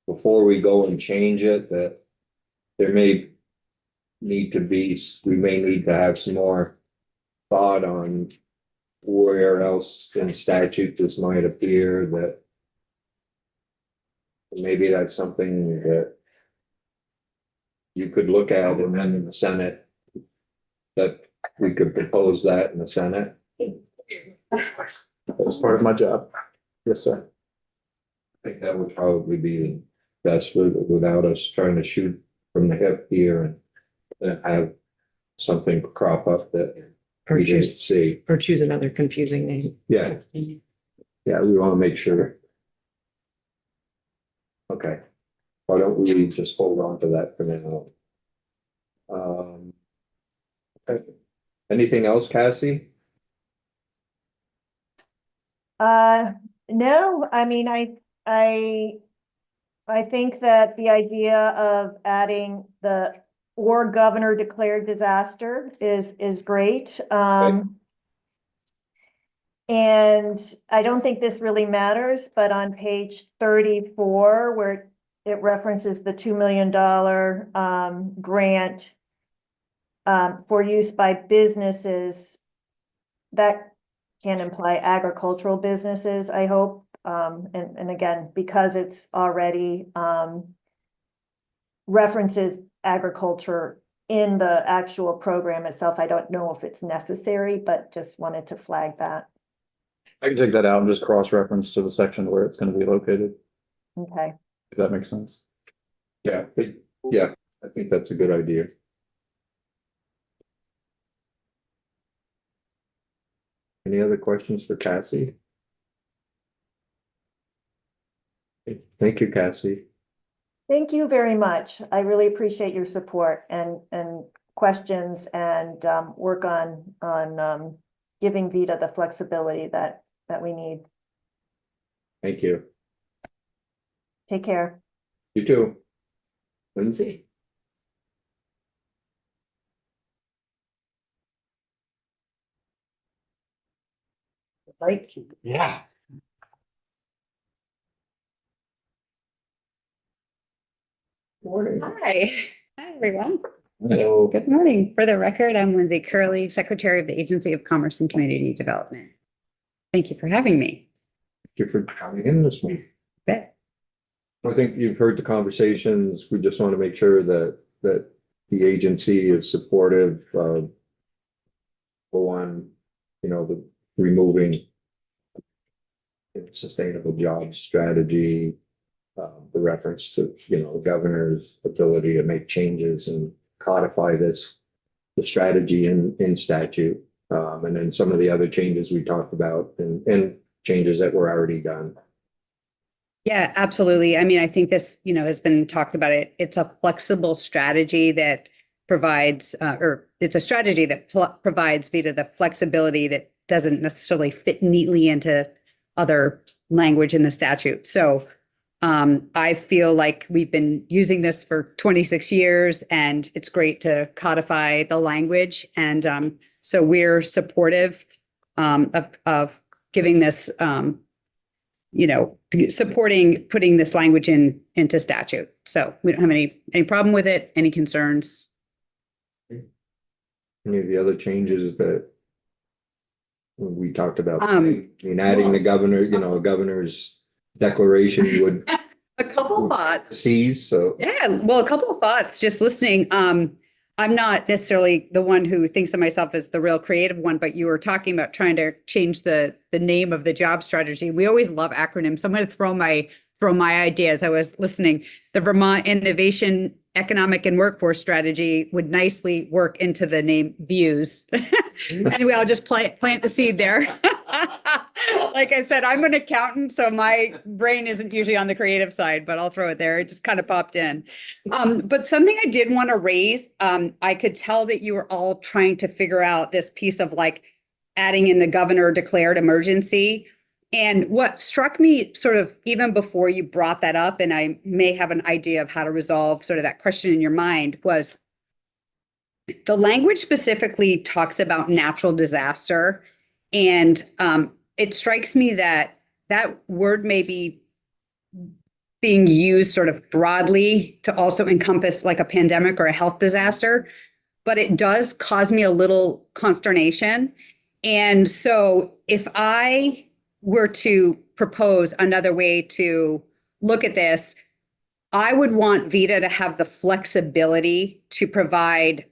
before we go and change it, that there may need to be, we may need to have some more thought on where else in statute this might appear, that maybe that's something that you could look at, and then in the Senate, that we could propose that in the Senate. That's part of my job. Yes, sir. I think that would probably be best without us trying to shoot from the hip here and then have something crop up that Or we didn't choose, see. or choose another confusing name. Yeah, yeah, we want to make sure. Okay, why don't we just hold on to that for now? Okay. Anything else, Cassie? No, I mean, I think that the idea of adding the or governor declared disaster is great. And I don't think this really matters, but on page 34, where it references the $2 million grant for use by businesses, that can imply agricultural businesses, I hope. And again, because it's already references agriculture in the actual program itself, I don't know if it's necessary, but just wanted to flag that. I can take that out and just cross-reference to the section where it's going to be located, Okay. if that makes sense. Yeah, yeah, I think that's a good idea. Any other questions for Cassie? Thank you, Cassie. Thank you very much. I really appreciate your support and questions and work on giving Vita the flexibility that we need. Thank you. Take care. You too. Lindsay? Like, Yeah. Morning. Hi. Hi, everyone. Hello. Good morning. For the record, I'm Lindsay Curley, Secretary of the Agency of Commerce and Community Development. Thank you for having me. Thank you for coming in this morning. Bet. I think you've heard the conversations. We just want to make sure that the agency is supportive of the removing sustainable jobs strategy, the reference to, the governor's ability to make changes and codify the strategy in statute. And then some of the other changes we talked about and changes that were already done. Yeah, absolutely. I mean, I think this, has been talked about it. It's a flexible strategy that provides, or it's a strategy that provides VITA the flexibility that doesn't necessarily fit neatly into other language in the statute. So I feel like we've been using this for 26 years and it's great to codify the language. And so we're supportive of giving this, supporting putting this language into statute. So we don't have any problem with it, any concerns. Any of the other changes that we talked about? Um, Adding the governor, a governor's declaration would A couple thoughts. seize, so. Yeah, well, a couple of thoughts, just listening. I'm not necessarily the one who thinks of myself as the real creative one, but you were talking about trying to change the name of the job strategy. We always love acronyms. So I'm going to throw my ideas. I was listening. The Vermont Innovation Economic and Workforce Strategy would nicely work into the name VIEWS. Anyway, I'll just plant the seed there. Like I said, I'm an accountant, so my brain isn't usually on the creative side, but I'll throw it there. It just kind of popped in. But something I did want to raise, I could tell that you were all trying to figure out this piece of like adding in the governor declared emergency. And what struck me sort of even before you brought that up, and I may have an idea of how to resolve sort of that question in your mind, was the language specifically talks about natural disaster. And it strikes me that that word may be being used sort of broadly to also encompass like a pandemic or a health disaster, but it does cause me a little consternation. And so if I were to propose another way to look at this, I would want VITA to have the flexibility to provide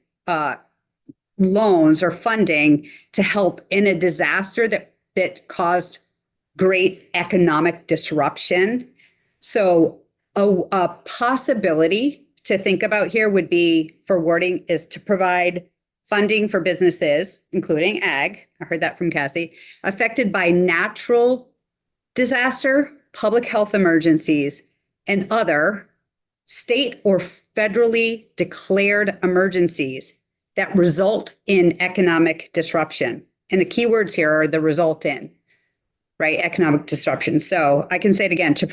loans or funding to help in a disaster that caused great economic disruption. So a possibility to think about here would be for wording is to provide funding for businesses, including ag, I heard that from Cassie, affected by natural disaster, public health emergencies, and other state or federally declared emergencies that result in economic disruption. And the key words here are the result in, right? Economic disruption. So I can say it again, to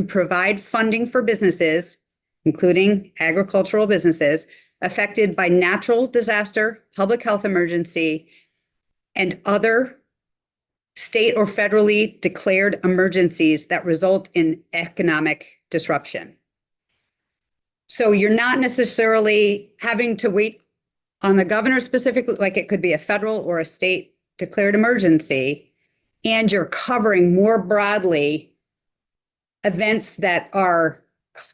provide funding for businesses, including agricultural businesses, affected by natural disaster, public health emergency, and other state or federally declared emergencies that result in economic disruption. So you're not necessarily having to wait on the governor specifically, like it could be a federal or a state declared emergency, and you're covering more broadly events that are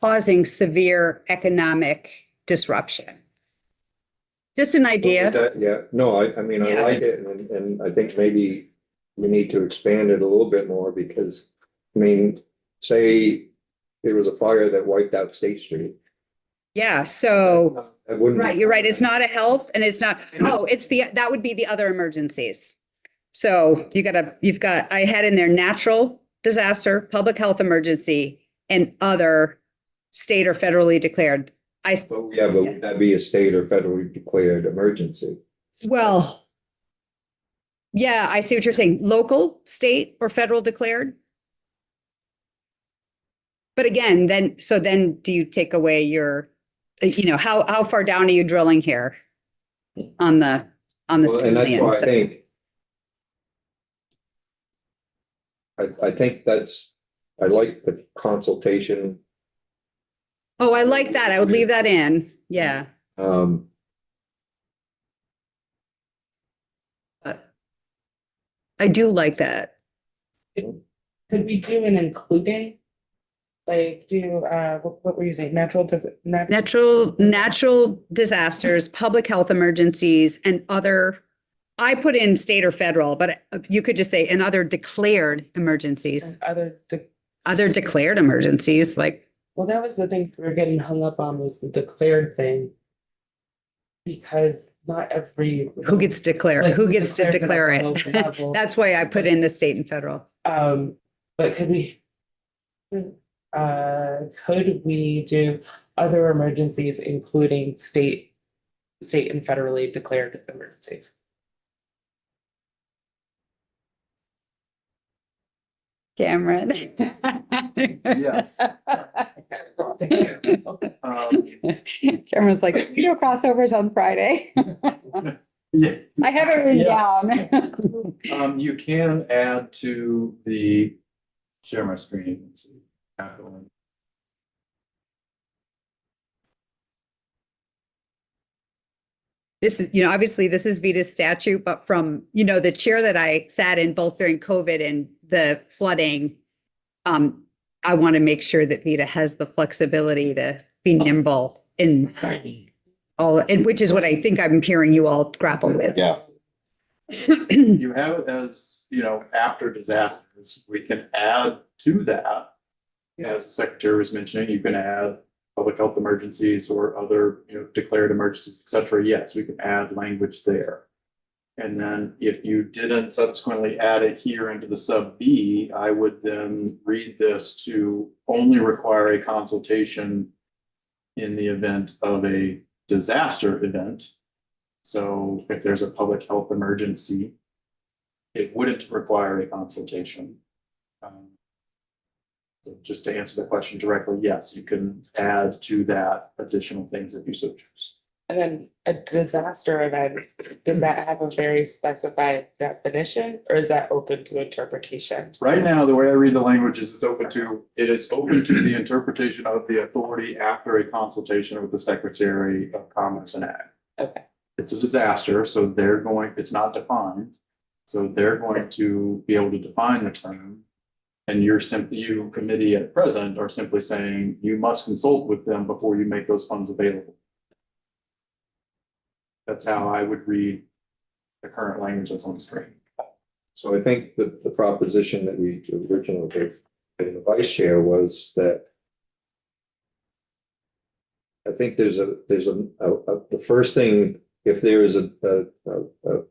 causing severe economic disruption. Just an idea. Yeah, no, I mean, I Yeah. like it, and I think maybe we need to expand it a little bit more because, I mean, say there was a fire that wiped out State Street. Yeah, so, That wouldn't. right, you're right. It's not a health and it's not, that would be the other emergencies. So I had in there natural disaster, public health emergency, and other state or federally declared. But would that be a state or federally declared emergency? Well, yeah, I see what you're saying. Local, state, or federal declared? But again, then do you take away your, how far down are you drilling here? On the Well, and that's Stanley why I end? think. I think I like the consultation. Oh, I like that. I would leave that in. Yeah. Um, I do like that. Could we do an including? Like what were you saying? Natural disasters, public health emergencies and other, I put in state or federal, but you could just say and other declared emergencies, other declared emergencies, like, Well, that was the thing we were getting hung up on was the declared thing. Because not every. who gets to declare at a local it? level. That's why I put in the state and federal. But could we do other emergencies, including state and federally declared emergencies? Cameron. Yes. Cameron's like, crossovers on Friday. Yeah. I have it written Yes. down. You can add to the, share my screen. Let's see. This is, obviously this is Vita's statute, but from, the chair that I sat in both during COVID and the flooding, I want to make sure that Vita has the flexibility to be nimble in all, and which is what I think I'm hearing you all grapple with. Yeah. You have it as, after disasters, we can add to that. As the secretary was mentioning, you can add public health emergencies or other, declared emergencies, et cetera. Yes, we can add language there. And then if you didn't subsequently add it here into the sub B, I would then read this to only require a consultation in the event of a disaster event. So if there's a public health emergency, it wouldn't require a consultation. So just to answer the question directly, yes, you can add to that additional things if you so choose. And then a disaster event, does that have a very specified definition or is that open to interpretation? Right now, the way I read the language is it is open to the interpretation of the authority after a consultation with the Secretary of Commerce and Ag. Okay. It's a disaster, so it's not defined. So they're going to be able to define the term. And you committee at present are simply saying you must consult with them before you make those funds available. That's how I would read the current language that's on the screen. so I think the proposition that we originally gave the vice chair was that. I think the first thing, if there is a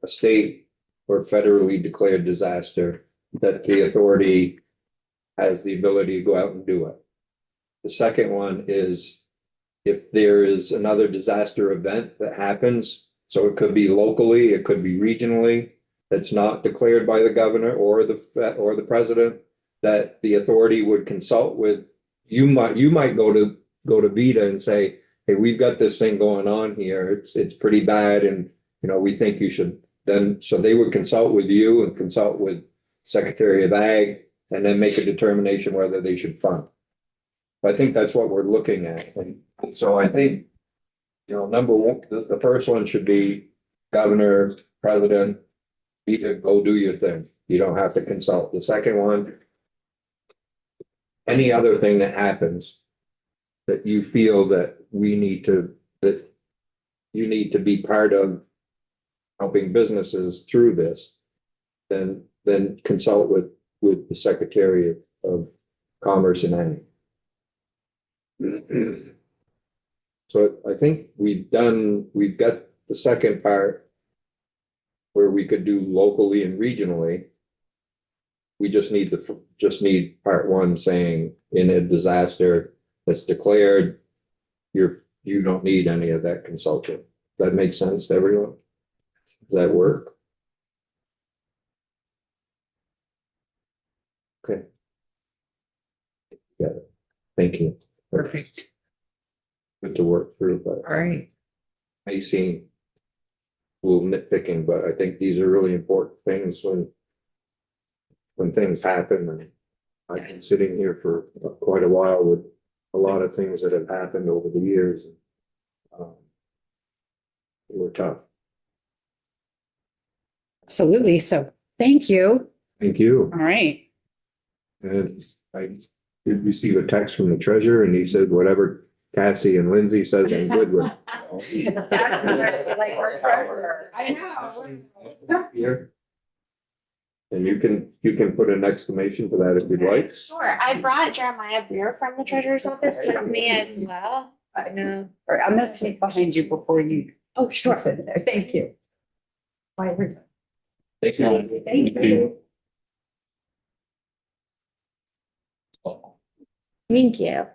state or federally declared disaster, that the authority has the ability to go out and do it. The second one is if there is another disaster event that happens, so it could be locally, it could be regionally, that's not declared by the governor or the president, that the authority would consult with, you might go to Vita and say, hey, we've got this thing going on here. It's pretty bad. And, we think you should then, so they would consult with you and consult with Secretary of Ag and then make a determination whether they should fund. I think that's what we're looking at. And so I think, number one, the first one should be governor, president, Vita, go do your thing. You don't have to consult. The second one, any other thing that happens that you feel that you need to be part of helping businesses through this, then consult with the Secretary of Commerce and Ag. So I think we've got the second part where we could do locally and regionally. We just need part one saying in a disaster that's declared, you don't need any of that consulting. Does that make sense to everyone? Does that work? Okay. Got it. Thank you. Perfect. Good to work through, but All right. may seem a little nitpicking, but I think these are really important things when things happen. And I've been sitting here for quite a while with a lot of things that have happened over the years. They were tough. Absolutely. So thank you. Thank you. All right. And I did receive a text from the treasurer and he said, whatever Cassie and Lindsay says, I'm good with. I know. Here. And you can put an exclamation to that if you'd like. Sure, I brought Jeremiah Breer from the treasurer's office with me as well. I know. All right, I'm gonna sit behind you before you. Oh, sure. Sit there. Thank you. Bye. Thank you. Thank you. Thank you.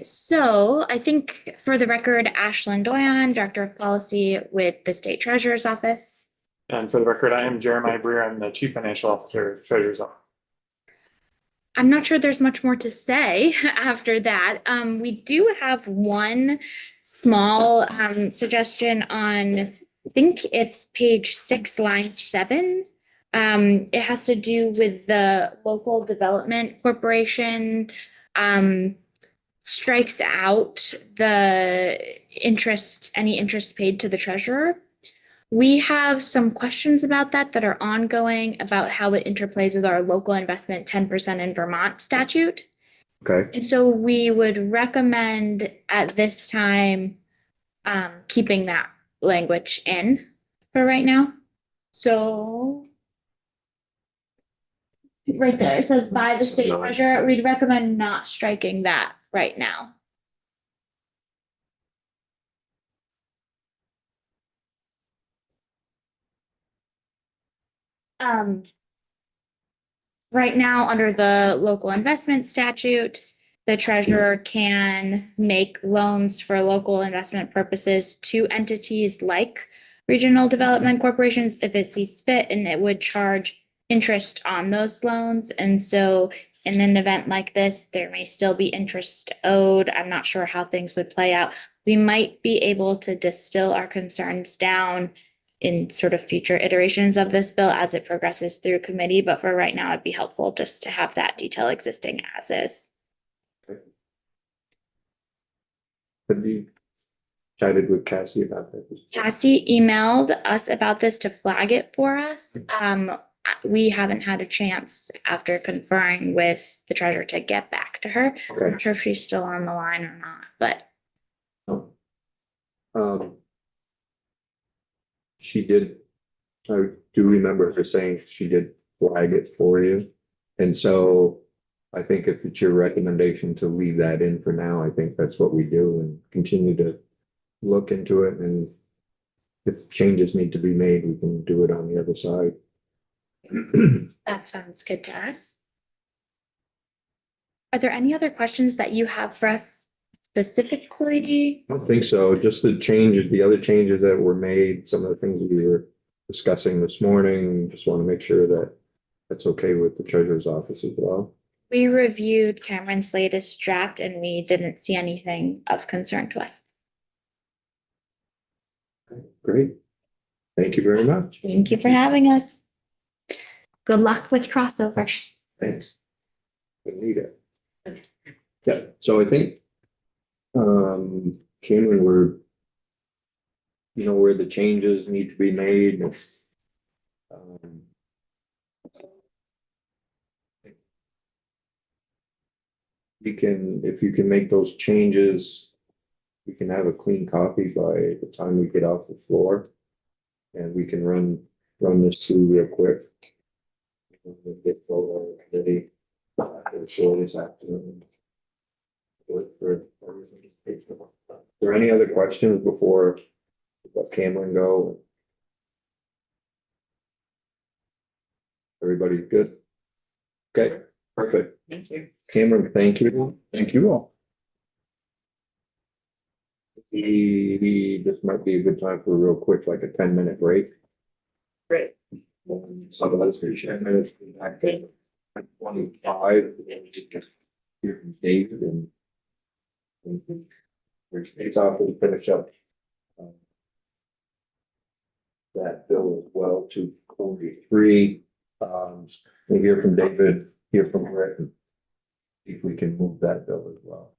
So I think for the record, Ashlyn Doyon, Director of Policy with the State Treasurer's Office. And for the record, I am Jeremiah Breer. I'm the Chief Financial Officer of Treasurer's Office. I'm not sure there's much more to say after that. We do have one small suggestion on, I think it's page 6, line 7. It has to do with the Local Development Corporation strikes out the interest, any interest paid to the treasurer. We have some questions about that are ongoing about how it interplays with our local investment 10% in Vermont statute. Okay. And so we would recommend at this time keeping that language in for right now. So right there, it says by the state treasurer, we'd recommend not striking that right now. Right now, under the local investment statute, the treasurer can make loans for local investment purposes to entities like regional development corporations if it sees fit, and it would charge interest on those loans. And so in an event like this, there may still be interest owed. I'm not sure how things would play out. We might be able to distill our concerns down in sort of future iterations of this bill as it progresses through committee, but for right now, it'd be helpful just to have that detail existing as is. Have you chatted with Cassie about that? Cassie emailed us about this to flag it for us. We haven't had a chance after conferring with the treasurer to get back to her. Okay. I'm not sure if she's still on the line or not, but She did, I do remember her saying she did flag it for you. And so I think if it's your recommendation to leave that in for now, I think that's what we do and continue to look into it. And if changes need to be made, we can do it on the other side. that sounds good to us. Are there any other questions that you have for us specifically? I don't think so. Just the changes, the other changes that were made, some of the things we were discussing this morning. Just want to make sure that that's okay with the treasurer's office as well. We reviewed Cameron's latest draft and we didn't see anything of concern to us. Okay, great. Thank you very much. Thank you for having us. Good luck with crossovers. Thanks. We need it. Yeah, so I think Cameron, where the changes need to be made. If you can make those changes, we can have a clean copy by the time we get off the floor. And we can run this through real quick. We'll get ready for sure this afternoon. Are there any other questions before we let Cameron go? Everybody's good? Okay, perfect. Thank you. Cameron, thank you. Thank you all. This might be a good time for a real quick, like a 10-minute break. Great. So let's do 10 minutes. Back to 25. Hear from David and it's off to finish up that bill as well, 243. We hear from David, hear from Rick. If we can move that bill as well.